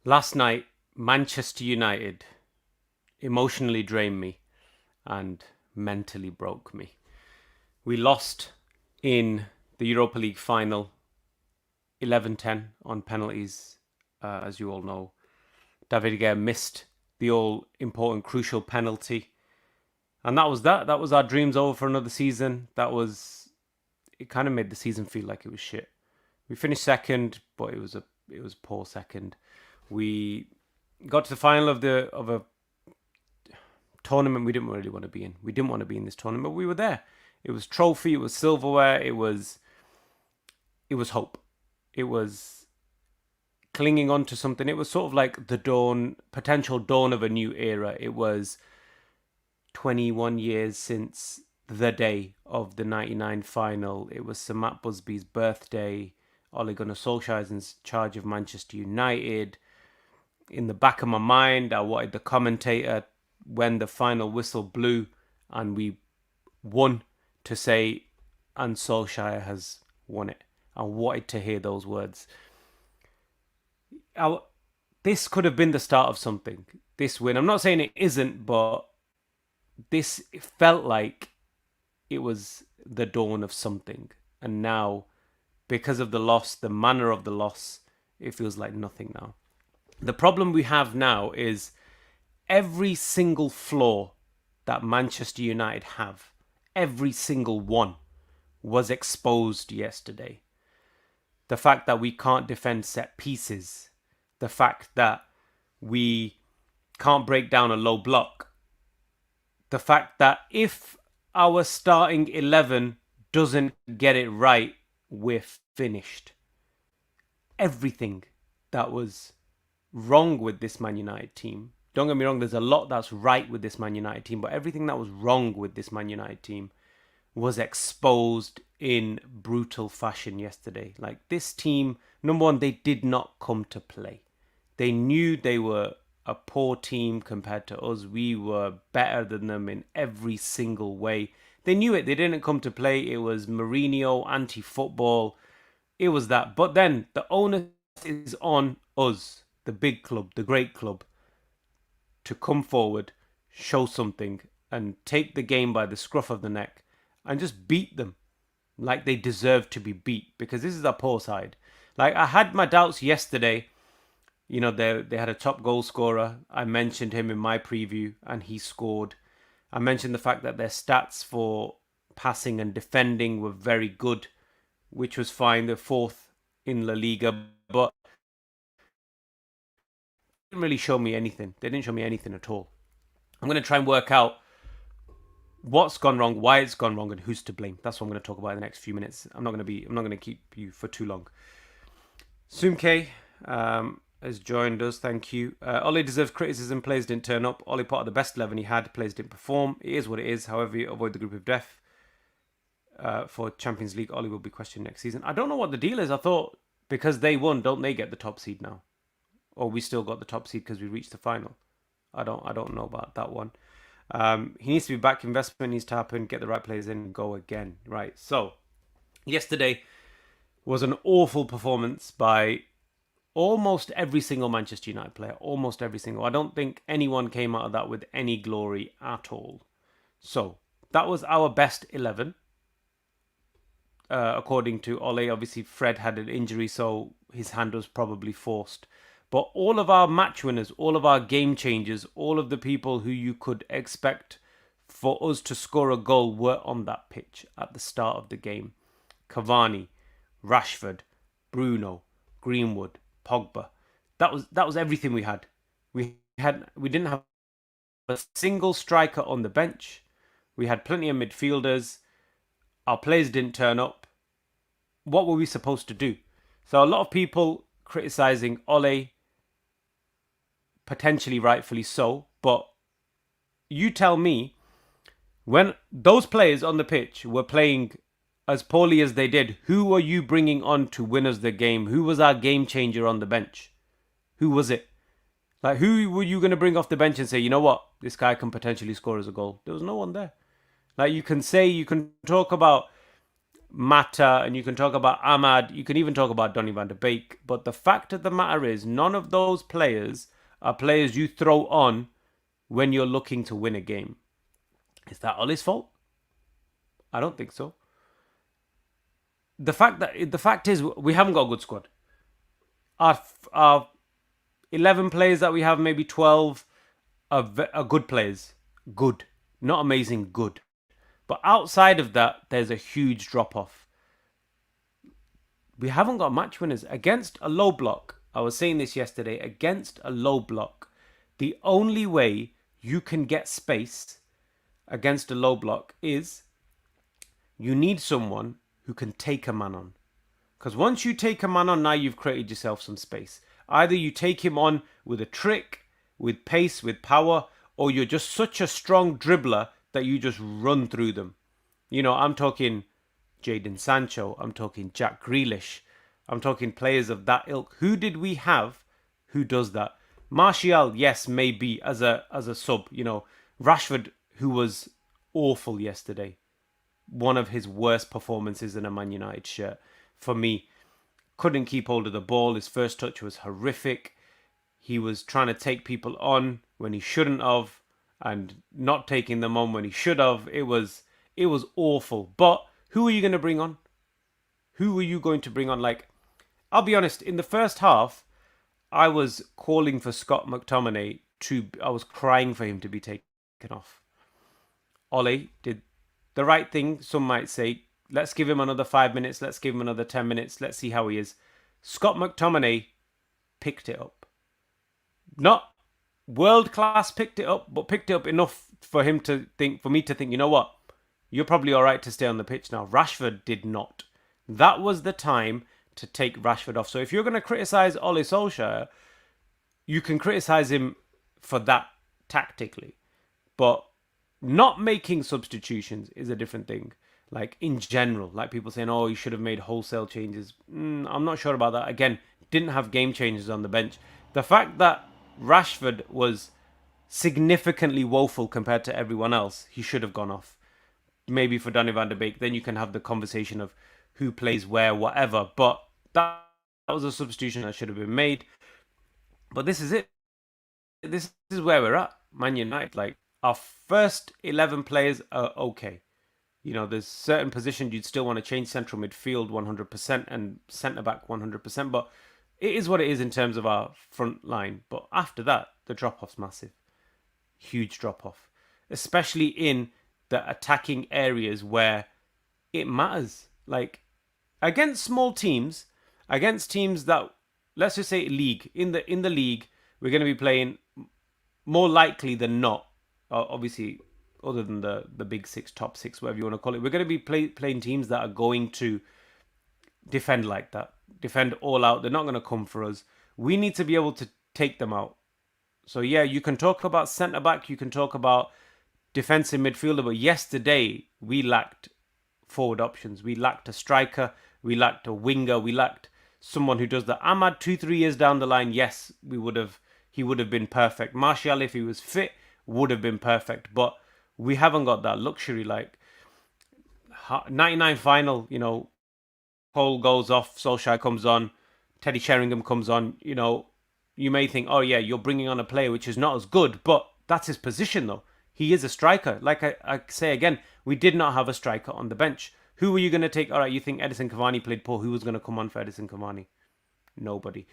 Last night, Manchester United emotionally drained me and mentally broke me. We lost in the Europa League final 11-10 on penalties, as you all know. David Gea missed the all important crucial penalty. And that was that. That was our dreams over for another season. It kind of made the season feel like it was shit. We finished second, but it was a poor second. We got to the final of a tournament we didn't really want to be in. We didn't want to be in this tournament, but we were there. It was trophy, it was silverware, it was hope. It was clinging on to something. It was sort of like the potential dawn of a new era. It was 21 years since the day of the 99 final. It was Sir Matt Busby's birthday. Ole Gunnar Solskjaer is in charge of Manchester United. In the back of my mind, I wanted the commentator, when the final whistle blew and we won, to say, and Solskjaer has won it. I wanted to hear those words. This could have been the start of something. This win. I'm not saying it isn't, but this felt like it was the dawn of something. And now, because of the loss, the manner of the loss, it feels like nothing now. The problem we have now is every single flaw that Manchester United have, every single one, was exposed yesterday. The fact that we can't defend set pieces, the fact that we can't break down a low block, the fact that if our starting 11 doesn't get it right, we're finished. Everything that was wrong with this Man United team. Don't get me wrong, there's a lot that's right with this Man United team, but everything that was wrong with this Man United team was exposed in brutal fashion yesterday. Like, this team, number one, they did not come to play. They knew they were a poor team compared to us. We were better than them in every single way. They knew it. They didn't come to play. It was Mourinho, anti-football. It was that. But then the onus is on us, the big club, the great club, to come forward, show something, and take the game by the scruff of the neck and just beat them like they deserve to be beat, because this is a poor side. Like, I had my doubts yesterday. You know, they had a top goal scorer. I mentioned him in my preview and he scored. I mentioned the fact that their stats for passing and defending were very good, which was fine. They're fourth in La Liga, but they didn't really show me anything. They didn't show me anything at all. I'm going to try and work out what's gone wrong, why it's gone wrong, and who's to blame. That's what I'm going to talk about in the next few minutes. I'm not going to keep you for too long. Sumke has joined us. Thank you. Ole Deserves Criticism. Players didn't turn up. Ole part of the best 11 he had. Players didn't perform. It is what it is. However, you avoid the group of death for Champions League. Ole will be questioned next season. I don't know what the deal is. I thought because they won, don't they get the top seed now? Or we still got the top seed because we reached the final? I don't know about that one. He needs to be back. Investment needs to happen. Get the right players in and go again. Right. So, yesterday was an awful performance by almost every single Manchester United player. Almost every single. I don't think anyone came out of that with any glory at all. So, that was our best 11. According to Ole, obviously Fred had an injury, so his hand was probably forced. But all of our match winners, all of our game changers, all of the people who you could expect for us to score a goal were on that pitch at the start of the game. Cavani, Rashford, Bruno, Greenwood, Pogba. That was everything we had. We didn't have a single striker on the bench. We had plenty of midfielders. Our players didn't turn up. What were we supposed to do? So a lot of people criticizing Ole, potentially rightfully so, but you tell me, when those players on the pitch were playing as poorly as they did, who were you bringing on to win us the game? Who was our game changer on the bench? Who was it? Like, who were you going to bring off the bench and say, you know what, this guy can potentially score as a goal? There was no one there. Like, you can talk about Mata, and you can talk about Ahmad, you can even talk about Donny van de Beek. But the fact of the matter is, none of those players are players you throw on when you're looking to win a game. Is that Ole's fault? I don't think so. The fact is we haven't got a good squad. Our 11 players that we have, maybe 12, are good players. Good. Not amazing, good. But outside of that, there's a huge drop off. We haven't got match winners against a low block. I was saying this yesterday. Against a low block, the only way you can get space against a low block is you need someone who can take a man on. Because once you take a man on, now you've created yourself some space. Either you take him on with a trick, with pace, with power, or you're just such a strong dribbler that you just run through them. You know, I'm talking Jadon Sancho. I'm talking Jack Grealish. I'm talking players of that ilk. Who did we have who does that? Martial, yes, maybe as a sub. You know, Rashford, who was awful yesterday. One of his worst performances in a Man United shirt for me. Couldn't keep hold of the ball. His first touch was horrific. He was trying to take people on when he shouldn't have, and not taking them on when he should have. It was awful. But who are you going to bring on? Who are you going to bring on? Like, I'll be honest, in the first half, I was calling for Scott McTominay I was crying for him to be taken off. Ole did the right thing, some might say. Let's give him another 5 minutes. Let's give him another 10 minutes. Let's see how he is. Scott McTominay picked it up. Not world class picked it up, but picked it up enough for me to think, you know what? You're probably all right to stay on the pitch now. Rashford did not. That was the time to take Rashford off. So if you're going to criticize Ole Solskjaer, you can criticize him for that tactically. But not making substitutions is a different thing. Like in general, like people saying, oh, you should have made wholesale changes. I'm not sure about that. Again, didn't have game changers on the bench. The fact that Rashford was significantly woeful compared to everyone else, he should have gone off. Maybe for Donny van de Beek, then you can have the conversation of who plays where, whatever. But that was a substitution that should have been made. But this is it. This is where we're at. Man United, like, our first 11 players are okay. You know, there's certain positions you'd still want to change, central midfield 100% and centre back 100%. But it is what it is in terms of our front line. But after that, the drop off's massive. Huge drop off. Especially in the attacking areas where it matters. Like, against small teams, against teams that, let's just say league, in the league, we're going to be playing more likely than not, obviously, other than the big six, top six, whatever you want to call it, we're going to be playing teams that are going to defend like that, defend all out. They're not going to come for us. We need to be able to take them out. So yeah, you can talk about centre back, you can talk about defensive midfielder, but yesterday we lacked forward options. We lacked a striker, we lacked a winger, we lacked someone who does that. Ahmad 2-3 years down the line, yes, he would have been perfect. Martial, if he was fit, would have been perfect, but we haven't got that luxury. Like 99 final, you know, Cole goes off, Solskjaer comes on, Teddy Sheringham comes on. You know, you may think, oh yeah, you're bringing on a player which is not as good, but that's his position though. He is a striker. Like I say again, we did not have a striker on the bench. Who were you going to take? All right, you think Edison Cavani played poor. Who was going to come on for Edison Cavani? Nobody.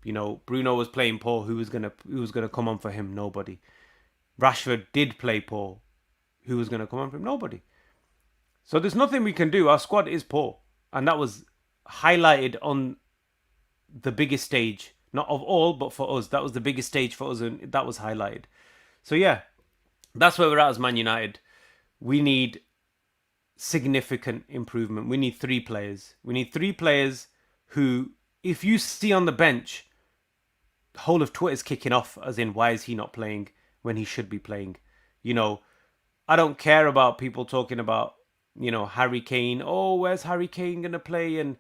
You know, Bruno was playing poor. Who was going to come on for him? Nobody. Rashford did play poor. Who was going to come on for him? Nobody. So there's nothing we can do. Our squad is poor. And that was highlighted on the biggest stage. Not of all, but for us. That was the biggest stage for us, and that was highlighted. So yeah, that's where we're at as Man United. We need significant improvement. We need 3 players. We need 3 players who, if you see on the bench, the whole of Twitter's kicking off, as in, why is he not playing when he should be playing? You know, I don't care about people talking about, you know, Harry Kane. Oh, where's Harry Kane going to play? And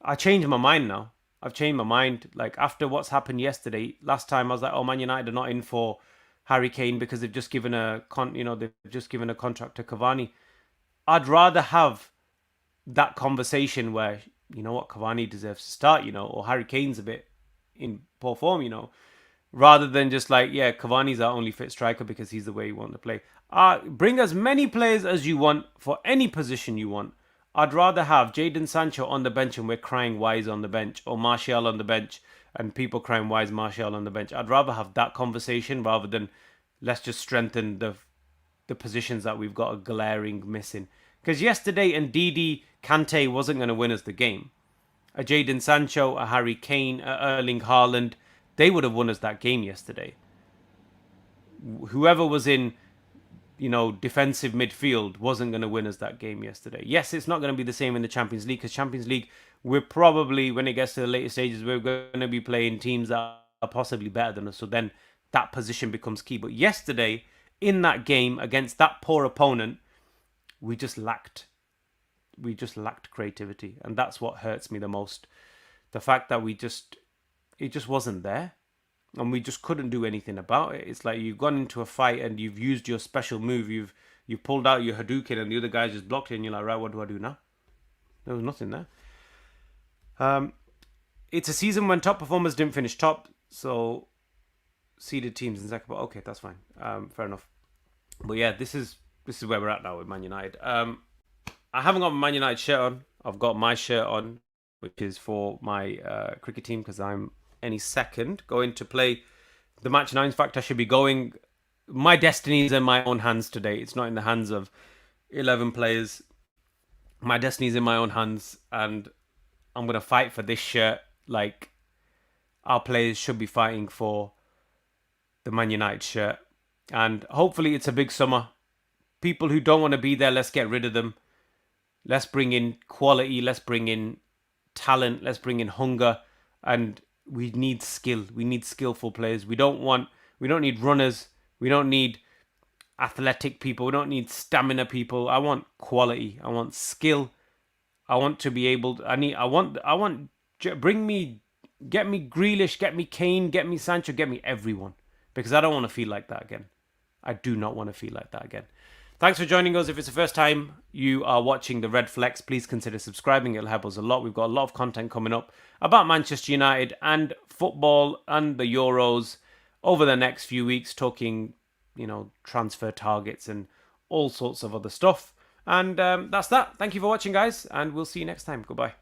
I changed my mind now. I've changed my mind. Like, after what's happened yesterday, last time I was like, oh, Man United are not in for Harry Kane because they've just given a contract to Cavani. I'd rather have that conversation where, you know what, Cavani deserves to start, or Harry Kane's a bit in poor form, rather than just like, yeah, Cavani's our only fit striker because he's the way you want to play. Bring as many players as you want for any position you want. I'd rather have Jadon Sancho on the bench and we're crying why he's on the bench, or Martial on the bench and people crying why is Martial on the bench. I'd rather have that conversation rather than let's just strengthen the positions that we've got a glaring missing. Because yesterday, Ndidi Kante wasn't going to win us the game. A Jadon Sancho, a Harry Kane, a Erling Haaland, they would have won us that game yesterday. Whoever was in, defensive midfield wasn't going to win us that game yesterday. Yes, it's not going to be the same in the Champions League, because Champions League, we're probably, when it gets to the later stages, we're going to be playing teams that are possibly better than us. So then that position becomes key. But yesterday, in that game against that poor opponent, we just lacked creativity, and that's what hurts me the most. The fact that it just wasn't there, and we just couldn't do anything about it. It's like you've gone into a fight and you've used your special move, you've pulled out your Hadouken, and the other guy just blocked it, and you're like, right, what do I do now? There was nothing there. It's a season when top performers didn't finish top, so seeded teams in second. But okay, that's fine. Fair enough. But yeah, this is where we're at now with Man United. I haven't got my Man United shirt on. I've got my shirt on, which is for my cricket team, because I'm any second going to play the match now. In fact, I should be going. My destiny is in my own hands today. It's not in the hands of 11 players. My destiny is in my own hands, and I'm going to fight for this shirt like our players should be fighting for the Man United shirt. And hopefully it's a big summer. People who don't want to be there, let's get rid of them. Let's bring in quality. Let's bring in talent. Let's bring in hunger. And we need skill. We need skillful players. We don't need runners. We don't need athletic people. We don't need stamina people. I want quality. I want skill. I want to be able to, get me Grealish, get me Kane, get me Sancho, get me everyone. Because I don't want to feel like that again. I do not want to feel like that again. Thanks for joining us. If it's the first time you are watching the RedFlex, please consider subscribing. It'll help us a lot. We've got a lot of content coming up about Manchester United and football and the Euros over the next few weeks, talking, transfer targets and all sorts of other stuff. And that's that. Thank you for watching, guys, and we'll see you next time. Goodbye.